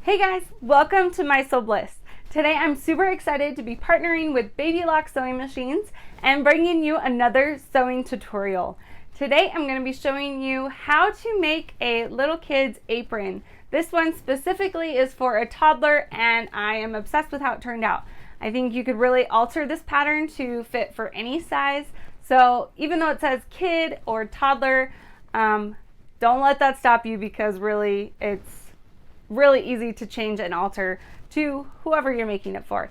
Hey guys, welcome to My Sew Bliss. Today I'm super excited to be partnering with Baby Lock sewing machines and bringing you another sewing tutorial. Today I'm going to be showing you how to make a little kid's apron. This one specifically is for a toddler and I am obsessed with how it turned out. I think you could really alter this pattern to fit for any size. So even though it says kid or toddler, don't let that stop you, because really it's really easy to change and alter to whoever you're making it for.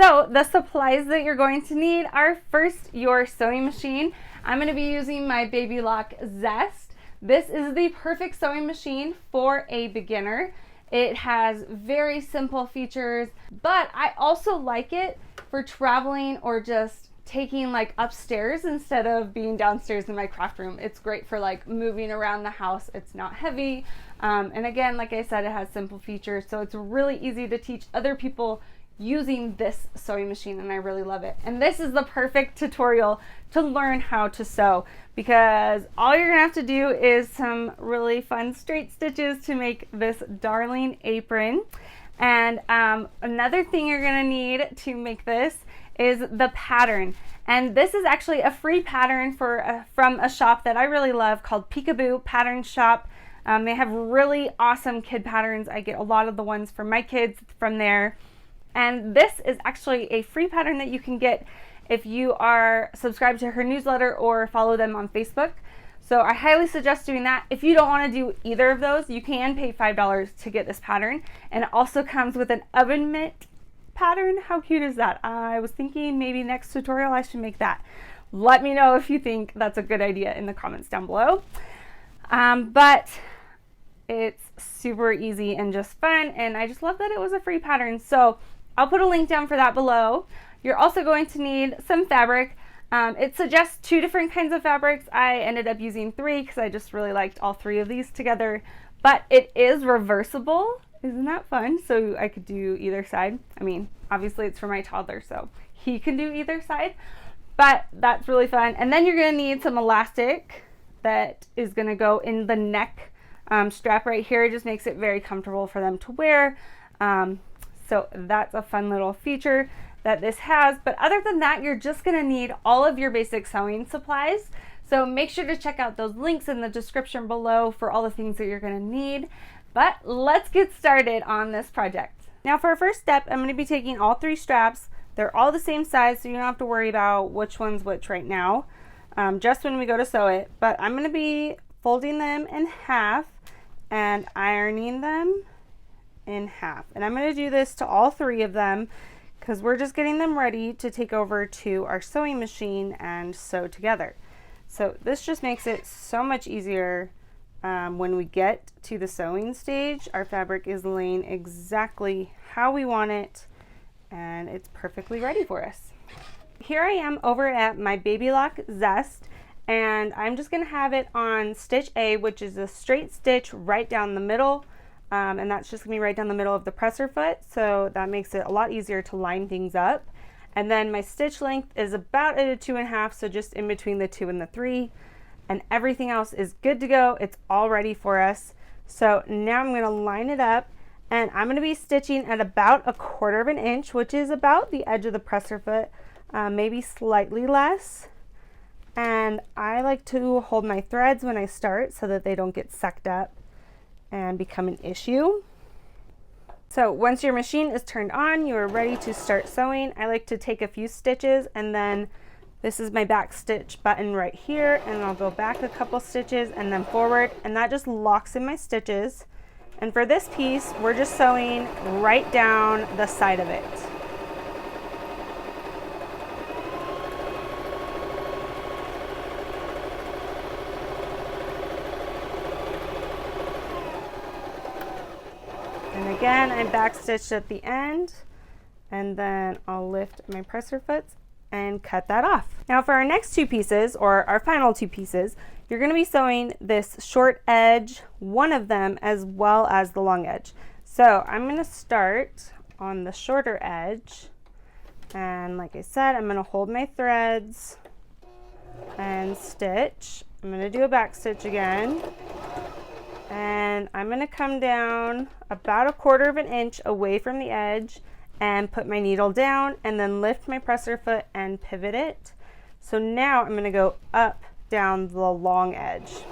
So the supplies that you're going to need are first your sewing machine. I'm going to be using my Baby Lock Zest. This is the perfect sewing machine for a beginner. It has very simple features, but I also like it for traveling or just taking like upstairs instead of being downstairs in my craft room. It's great for like moving around the house. It's not heavy. And again, like I said, it has simple features. So it's really easy to teach other people using this sewing machine, and I really love it. And this is the perfect tutorial to learn how to sew, because all you're gonna have to do is some really fun straight stitches to make this darling apron. And another thing you're gonna need to make this is the pattern. And this is actually a free pattern from a shop that I really love called Peekaboo Pattern Shop. They have really awesome kid patterns. I get a lot of the ones for my kids from there. And this is actually a free pattern that you can get if you are subscribed to her newsletter or follow them on Facebook. So I highly suggest doing that. If you don't want to do either of those, you can pay $5 to get this pattern. And it also comes with an oven mitt pattern. How cute is that? I was thinking maybe next tutorial I should make that. Let me know if you think that's a good idea in the comments down below. But it's super easy and just fun, and I just love that it was a free pattern. So I'll put a link down for that below. You're also going to need some fabric. It suggests 2 different kinds of fabrics. I ended up using 3 because I just really liked all 3 of these together, but it is reversible. Isn't that fun? So I could do either side. I mean, obviously it's for my toddler, so he can do either side, but that's really fun. And then you're gonna need some elastic that is gonna go in the neck strap right here. It just makes it very comfortable for them to wear. So that's a fun little feature that this has. But other than that, you're just gonna need all of your basic sewing supplies. So make sure to check out those links in the description below for all the things that you're gonna need. But let's get started on this project. Now for our first step, I'm gonna be taking all 3 straps. They're all the same size, so you don't have to worry about which one's which right now, just when we go to sew it. But I'm gonna be folding them in half and ironing them in half. And I'm gonna do this to all 3 of them because we're just getting them ready to take over to our sewing machine and sew together. So this just makes it so much easier. When we get to the sewing stage, our fabric is laying exactly how we want it, and it's perfectly ready for us. Here I am over at my Baby Lock Zest, and I'm just going to have it on stitch A, which is a straight stitch right down the middle, and that's just going to be right down the middle of the presser foot, so that makes it a lot easier to line things up. And then my stitch length is about at a 2.5, so just in between the 2 and the 3. And everything else is good to go. It's all ready for us. So now I'm going to line it up, and I'm going to be stitching at about 1/4 inch, which is about the edge of the presser foot, maybe slightly less. And I like to hold my threads when I start so that they don't get sucked up and become an issue. So once your machine is turned on, you are ready to start sewing. I like to take a few stitches, and then this is my back stitch button right here, and I'll go back a couple stitches and then forward, and that just locks in my stitches. And for this piece, we're just sewing right down the side of it. And again, I'm back stitched at the end, and then I'll lift my presser foot and cut that off. Now for our next 2 pieces, or our final 2 pieces, you're going to be sewing this short edge, one of them, as well as the long edge. So I'm going to start on the shorter edge, and like I said, I'm going to hold my threads and stitch. I'm going to do a back stitch again, And I'm going to come down about 1/4 of an inch away from the edge and put my needle down and then lift my presser foot and pivot it. So now I'm going to go up down the long edge.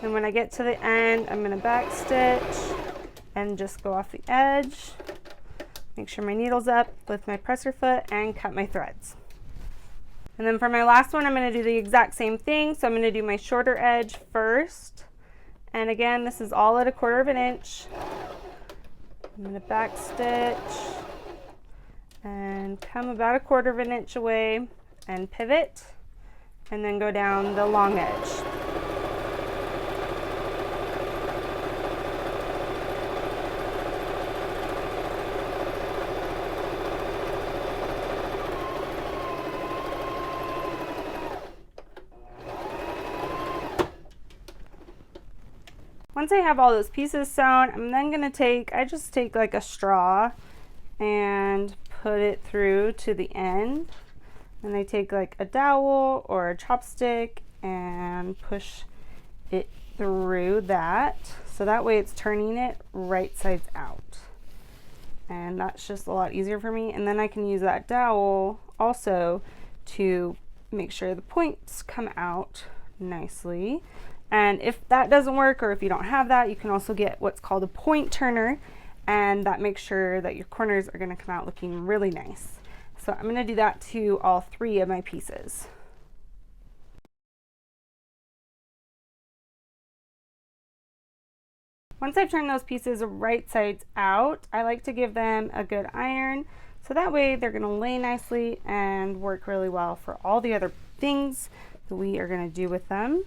And when I get to the end, I'm going to back stitch and just go off the edge. Make sure my needle's up, lift my presser foot, and cut my threads. And then for my last one, I'm going to do the exact same thing. So I'm going to do my shorter edge first. And again, this is all at 1/4 of an inch. I'm going to back stitch and come about 1/4 of an inch away and pivot, and then go down the long edge. Once I have all those pieces sewn, I'm then going to I just take like a straw and put it through to the end. And I take like a dowel or a chopstick and push it through that. So that way it's turning it right sides out. And that's just a lot easier for me. And then I can use that dowel also to make sure the points come out nicely. And if that doesn't work, or if you don't have that, you can also get what's called a point turner, and that makes sure that your corners are going to come out looking really nice. So I'm going to do that to all 3 of my pieces. Once I've turned those pieces right sides out, I like to give them a good iron, so that way they're going to lay nicely and work really well for all the other things that we are going to do with them.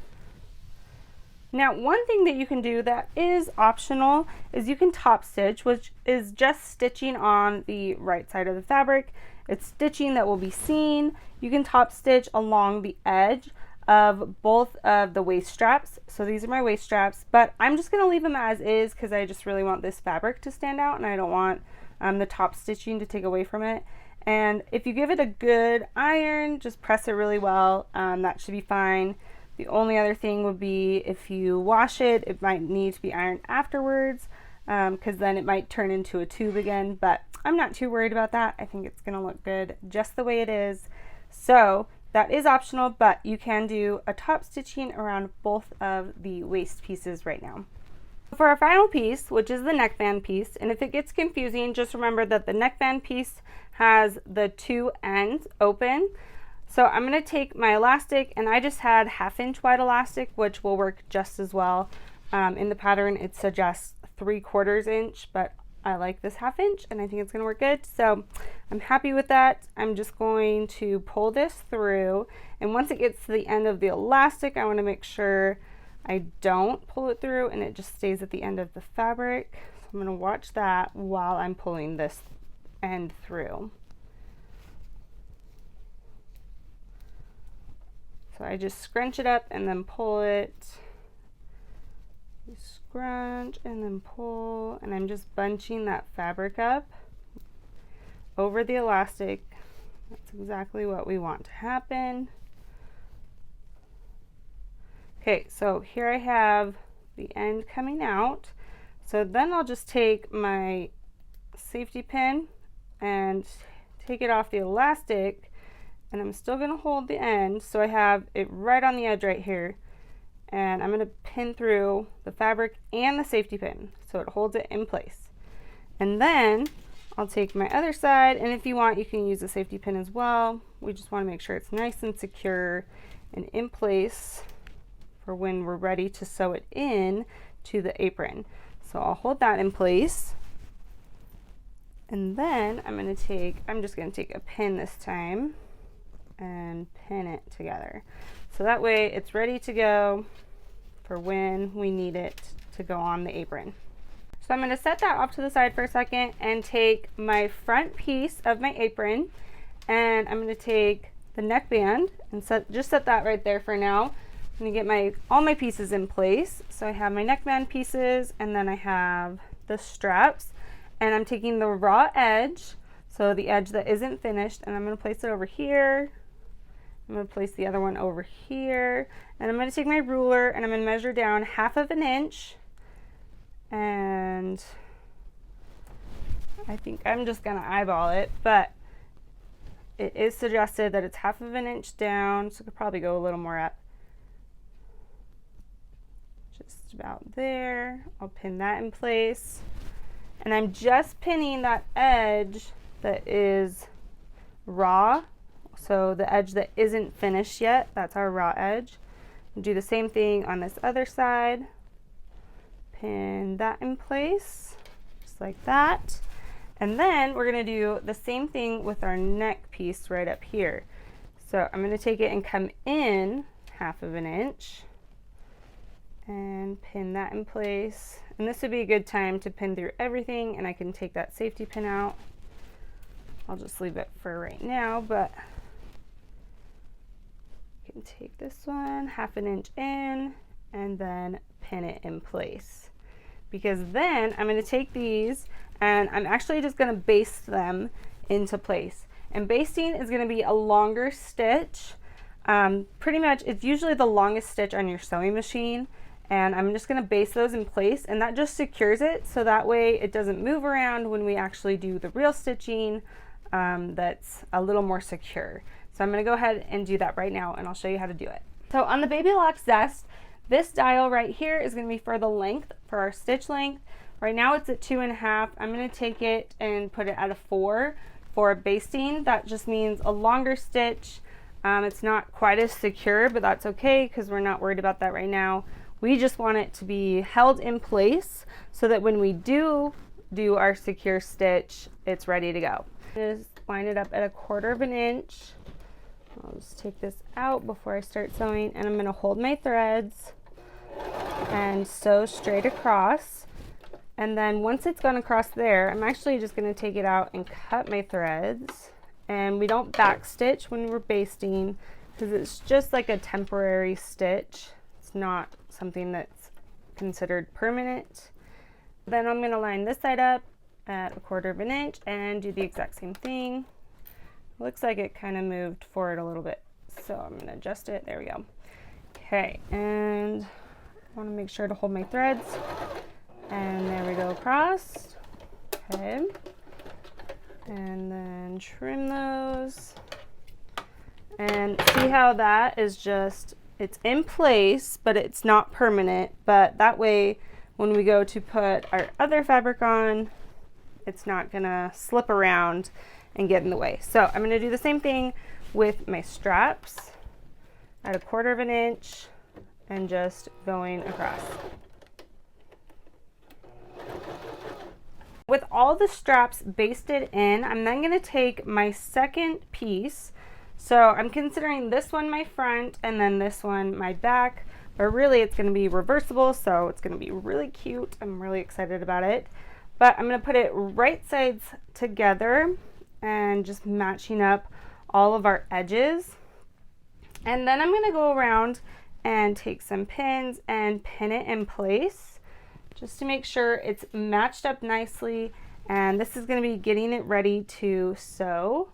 Now, one thing that you can do that is optional is you can top stitch, which is just stitching on the right side of the fabric. It's stitching that will be seen. You can top stitch along the edge of both of the waist straps. So these are my waist straps, but I'm just going to leave them as is because I just really want this fabric to stand out, and I don't want the top stitching to take away from it. And if you give it a good iron, just press it really well, that should be fine. The only other thing would be if you wash it, it might need to be ironed afterwards, because then it might turn into a tube again, but I'm not too worried about that. I think it's going to look good just the way it is. So that is optional, but you can do a top stitching around both of the waist pieces right now. For our final piece, which is the neckband piece, and if it gets confusing, just remember that the neckband piece has the 2 ends open. So I'm going to take my elastic, and I just had 1/2 inch wide elastic, which will work just as well. In the pattern it suggests 3/4 inch, but I like this 1/2 inch and I think it's going to work good. So I'm happy with that. I'm just going to pull this through, and once it gets to the end of the elastic, I want to make sure I don't pull it through and it just stays at the end of the fabric. So I'm going to watch that while I'm pulling this end through. So I just scrunch it up and then pull it. You scrunch and then pull, and I'm just bunching that fabric up over the elastic. That's exactly what we want to happen. Okay, so here I have the end coming out. So then I'll just take my safety pin and take it off the elastic, and I'm still going to hold the end, so I have it right on the edge right here, and I'm going to pin through the fabric and the safety pin so it holds it in place. And then I'll take my other side, and if you want, you can use a safety pin as well. We just want to make sure it's nice and secure and in place for when we're ready to sew it in to the apron. So I'll hold that in place, and then I'm just going to take a pin this time and pin it together. So that way it's ready to go for when we need it to go on the apron. So I'm going to set that off to the side for a second and take my front piece of my apron, and I'm going to take the neckband and just set that right there for now. I'm going to get all my pieces in place. So I have my neckband pieces, and then I have the straps, and I'm taking the raw edge, so the edge that isn't finished, and I'm going to place it over here. I'm going to place the other one over here, and I'm going to take my ruler and I'm going to measure down 1/2 inch, and I think I'm just going to eyeball it, but it is suggested that it's 1/2 inch down, so I could probably go a little more up. Just about there. I'll pin that in place. And I'm just pinning that edge that is raw. So the edge that isn't finished yet, that's our raw edge. Do the same thing on this other side. Pin that in place, just like that. And then we're going to do the same thing with our neck piece right up here. So I'm going to take it and come in 1/2 inch and pin that in place. And this would be a good time to pin through everything, and I can take that safety pin out. I'll just leave it for right now, but I can take this one 1/2 inch in and then pin it in place. Because then I'm going to take these and I'm actually just going to baste them into place. And basting is going to be a longer stitch. Pretty much it's usually the longest stitch on your sewing machine, and I'm just going to baste those in place, and that just secures it so that way it doesn't move around when we actually do the real stitching. That's a little more secure. So I'm going to go ahead and do that right now, and I'll show you how to do it. So on the Baby Lock Zest, this dial right here is going to be for the length, for our stitch length. Right now it's at 2.5. I'm going to take it and put it at a 4 for basting. That just means a longer stitch. It's not quite as secure, but that's okay because we're not worried about that right now. We just want it to be held in place so that when we do our secure stitch, it's ready to go. Just line it up at 1/4 inch. I'll just take this out before I start sewing, and I'm going to hold my threads and sew straight across. And then once it's gone across there, I'm actually just going to take it out and cut my threads. And we don't back stitch when we're basting because it's just like a temporary stitch. It's not something that's considered permanent. Then I'm going to line this side up at 1/4 inch and do the exact same thing. Looks like it kind of moved forward a little bit, so I'm going to adjust it. There we go. Okay, and I want to make sure to hold my threads, and there we go across. Okay, and then trim those, and see how that is just, it's in place, but it's not permanent. But that way, when we go to put our other fabric on, it's not gonna slip around and get in the way. So I'm gonna do the same thing with my straps at 1/4 inch and just going across. With all the straps basted in, I'm then gonna take my second piece. So I'm considering this one my front and then this one my back, but really it's going to be reversible, so it's going to be really cute. I'm really excited about it. But I'm going to put it right sides together and just matching up all of our edges. And then I'm going to go around and take some pins and pin it in place just to make sure it's matched up nicely. And this is going to be getting it ready to sew.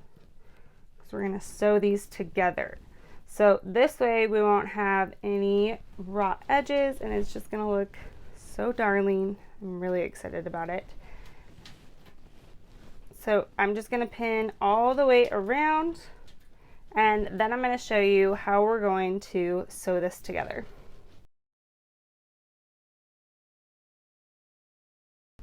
We're going to sew these together. So this way we won't have any raw edges, and it's just going to look so darling. I'm really excited about it. So I'm just going to pin all the way around, and then I'm going to show you how we're going to sew this together.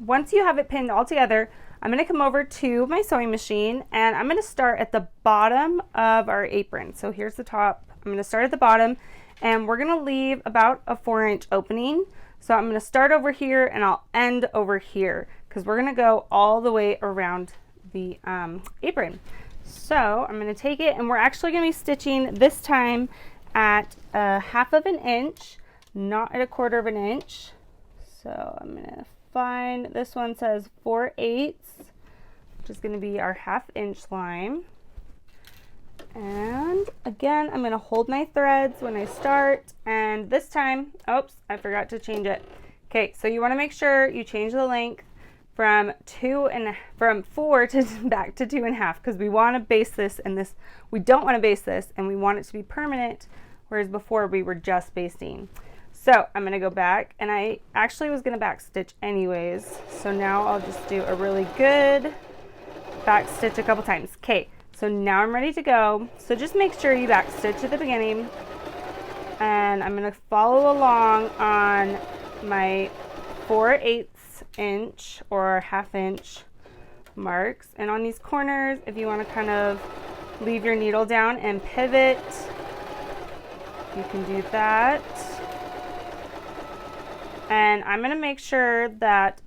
Once you have it pinned all together, I'm going to come over to my sewing machine, and I'm going to start at the bottom of our apron. So here's the top. I'm going to start at the bottom, and we're going to leave about a 4-inch opening. So I'm going to start over here and I'll end over here because we're going to go all the way around the apron. So I'm going to take it, and we're actually going to be stitching this time at 1/2 inch, not at 1/4 inch. So I'm going to find, this one says 4/8, which is going to be our 1/2 inch line. And again, I'm going to hold my threads when I start, and this time, oops, I forgot to change it. Okay, so you want to make sure you change the length from 4 to back to 2.5, because we want to baste this, and this we don't want to baste this, and we want it to be permanent, whereas before we were just basting. So I'm going to go back, and I actually was going to back stitch anyways, so now I'll just do a really good back stitch a couple times. Okay, so now I'm ready to go. So just make sure you back stitch at the beginning, and I'm going to follow along on my 4/8 inch or 1/2 inch marks, and on these corners, if you want to kind of leave your needle down and pivot, you can do that. And I'm going to make sure that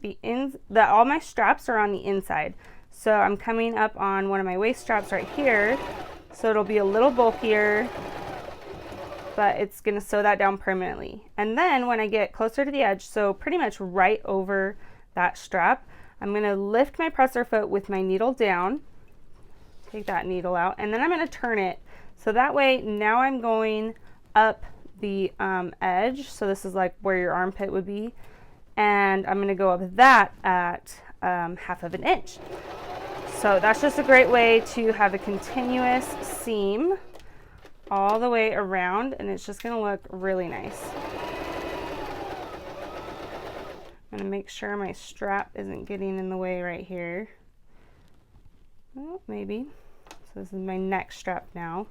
that all my straps are on the inside. So I'm coming up on one of my waist straps right here, so it'll be a little bulkier, but it's going to sew that down permanently. And then when I get closer to the edge, so pretty much right over that strap, I'm going to lift my presser foot with my needle down, take that needle out, and then I'm going to turn it. So that way now I'm going up the edge, so this is like where your armpit would be, and I'm going to go up that at 1/2 inch. So that's just a great way to have a continuous seam all the way around, and it's just going to look really nice. I'm going to make sure my strap isn't getting in the way right here. Oh, maybe. So this is my neck strap now.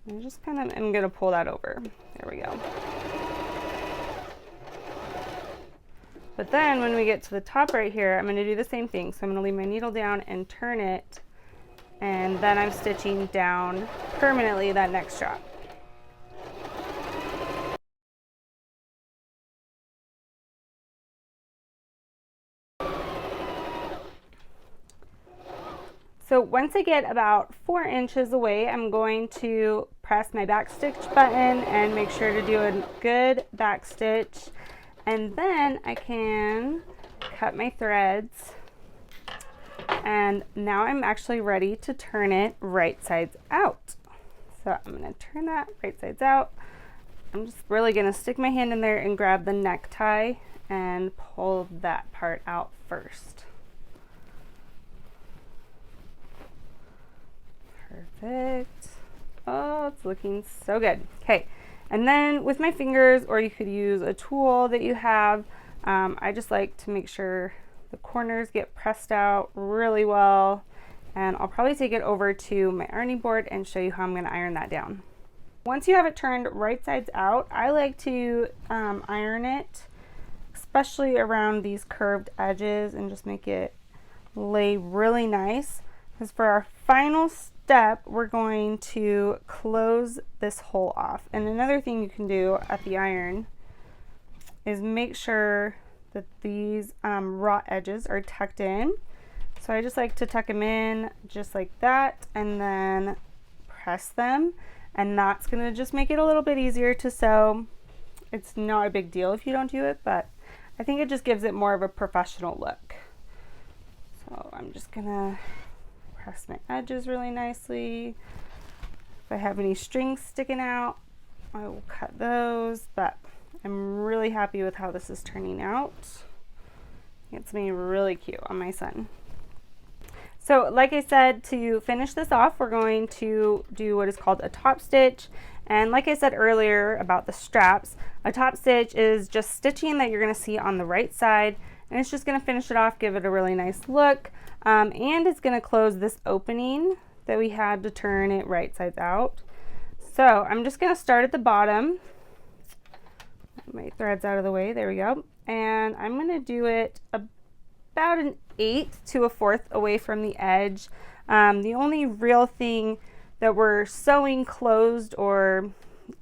I'm just kind of, I'm going to pull that over. There we go. But then when we get to the top right here, I'm going to do the same thing. So I'm going to leave my needle down and turn it, and then I'm stitching down permanently that neck strap. So once I get about 4 inches away, I'm going to press my back stitch button and make sure to do a good back stitch. And then I can cut my threads. And now I'm actually ready to turn it right sides out. So I'm going to turn that right sides out. I'm just really going to stick my hand in there and grab the necktie and pull that part out first. Perfect. Oh, it's looking so good. Okay, and then with my fingers, or you could use a tool that you have, I just like to make sure the corners get pressed out really well, and I'll probably take it over to my ironing board and show you how I'm going to iron that down. Once you have it turned right sides out, I like to iron it, especially around these curved edges, and just make it lay really nice. Because for our final step, we're going to close this hole off. And another thing you can do at the iron is make sure that these raw edges are tucked in. So I just like to tuck them in just like that, and then press them, and that's going to just make it a little bit easier to sew. It's not a big deal if you don't do it, but I think it just gives it more of a professional look. So I'm just going to press my edges really nicely. If I have any strings sticking out, I will cut those, but I'm really happy with how this is turning out. It's me really cute on my son. So like I said, to finish this off, we're going to do what is called a top stitch. And like I said earlier about the straps, a top stitch is just stitching that you're going to see on the right side, and it's just going to finish it off, give it a really nice look. And it's going to close this opening that we had to turn it right sides out. So I'm just going to start at the bottom. My threads out of the way, there we go. And I'm going to do it about 1/8 to 1/4 away from the edge. The only real thing that we're sewing closed or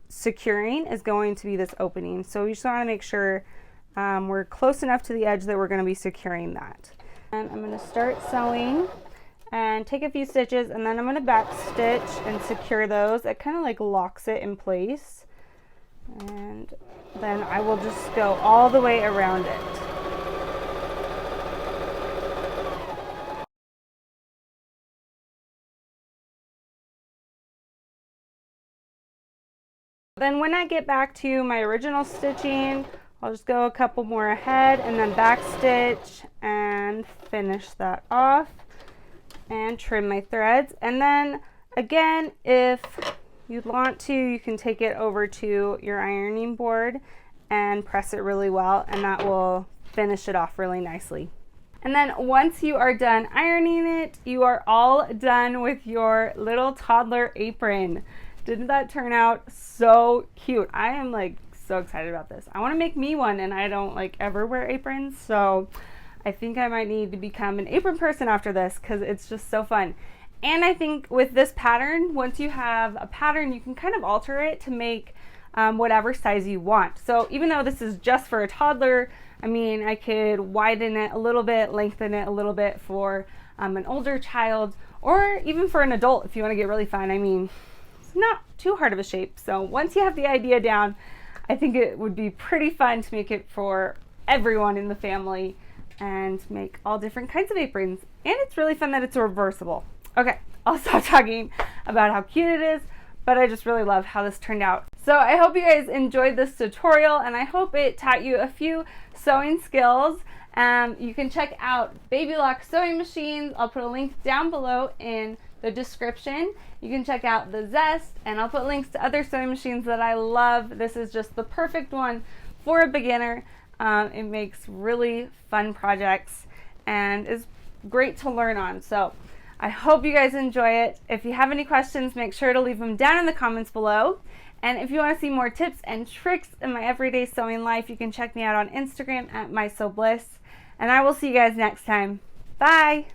securing is going to be this opening. So we just want to make sure we're close enough to the edge that we're going to be securing that. And I'm going to start sewing and take a few stitches, and then I'm going to back stitch and secure those. It kind of like locks it in place, and then I will just go all the way around it. Then when I get back to my original stitching, I'll just go a couple more ahead and then back stitch and finish that off and trim my threads. And then again, if you'd want to, you can take it over to your ironing board and press it really well, and that will finish it off really nicely. And then once you are done ironing it, you are all done with your little toddler apron. Didn't that turn out so cute? I am like so excited about this. I want to make me one, and I don't like ever wear aprons, so I think I might need to become an apron person after this because it's just so fun. And I think with this pattern, once you have a pattern, you can kind of alter it to make whatever size you want. So even though this is just for a toddler, I mean, I could widen it a little bit, lengthen it a little bit for an older child, or even for an adult if you want to get really fun. I mean, it's not too hard of a shape. So once you have the idea down, I think it would be pretty fun to make it for everyone in the family and make all different kinds of aprons. And it's really fun that it's reversible. Okay, I'll stop talking about how cute it is, but I just really love how this turned out. So I hope you guys enjoyed this tutorial, and I hope it taught you a few sewing skills. You can check out Baby Lock sewing machines. I'll put a link down below in the description. You can check out the Zest, and I'll put links to other sewing machines that I love. This is just the perfect one for a beginner. It makes really fun projects and is great to learn on. So I hope you guys enjoy it. If you have any questions, make sure to leave them down in the comments below. And if you want to see more tips and tricks in my everyday sewing life, you can check me out on Instagram at My Sew Bliss. And I will see you guys next time. Bye!